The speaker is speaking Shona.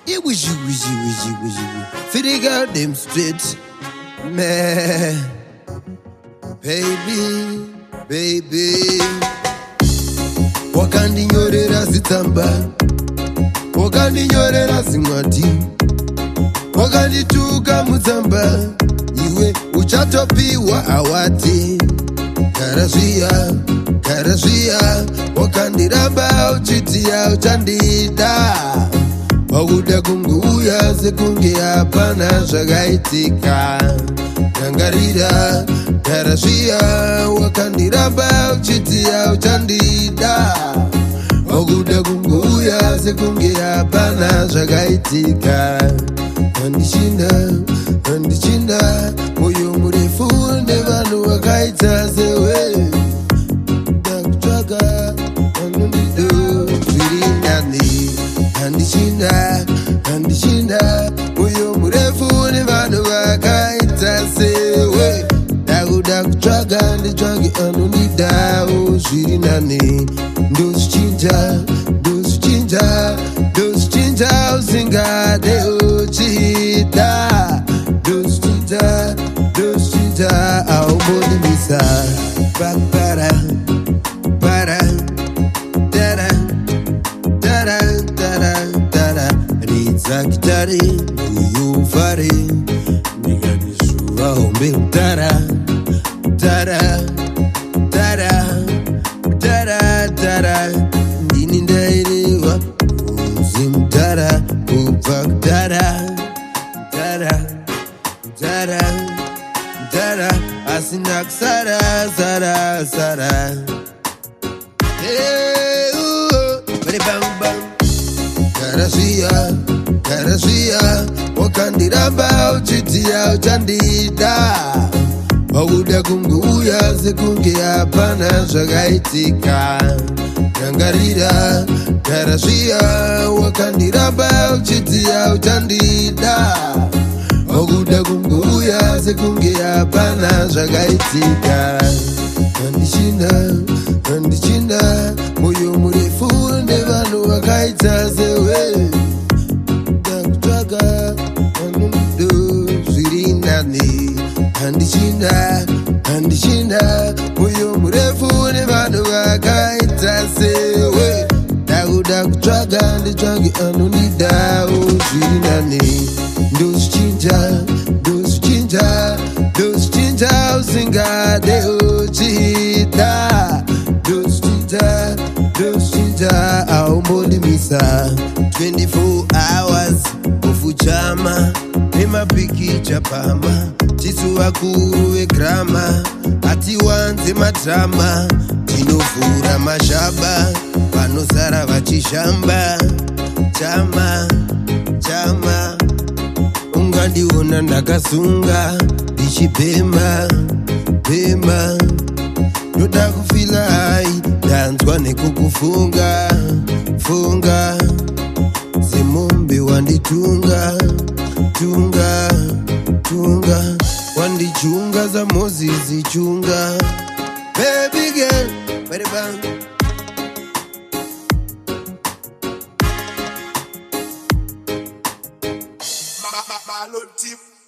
It was you. Fitting out them streets, man. Baby. Wakandinyorera zitamba, wakandinyorera zimwati, wakandituka mutsamba, iwe uchatopiwa awati. Karasvia, wakandiramba uchitia uchandida. Wakuda kunguya sekunge hapana zvakaitika. Rangarira, karasvia, wakandiramba uchitia uchandida. Wakuda kunguya sekunge hapana zvakaitika. Andichinda, moyo murefu nevanhu vakaita sewe. Ndakutsvaga, anondido zviri nani. Andichinda, moyo murefu nevanhu vakaita sewe. Ndakuda kutsvaga, nditsvage anondidawo zviri nani. Ndozvichinja, usingade uchida. Ndozvichinja, aumbondimisa. Para, ridza gitare, uyu ufare. Ndikandishuva hombe tara. Ndini ndaireva unzi mutara kubva kudara. Asina kusara. Karasvia, wakandiramba uchitia uchandida. Wakuda kunguya sekunge hapana zvakaitika. Rangarira, karasvia, wakandiramba uchitia uchandida. Wakuda kunguya sekunge hapana zvakaitika. Andichinda, moyo murefu nevanhu vakaita sewe. Ndakutsvaga, anondido zviri nani. Andichinda, moyo murefu nevanhu vakaita sewe. Ndakuda kutsvaga, nditsvage anondidawo zviri nani. Ndozvichinja, usingade uchida. Ndozvichinja, aumbondimisa. 24 hours kufuchama nemapikicha pama. Tisu vakuru vegrama hatiwanze madrama. Tinovhura mashaba vanosara vachishamba. Chama ungandiona ndakasunga ndichipema. Ndoda kufila hai, ndanzwa nekukufunga. Semombe wanditunga. Wandichunga za Moses chunga. Baby girl, very bang. Tip.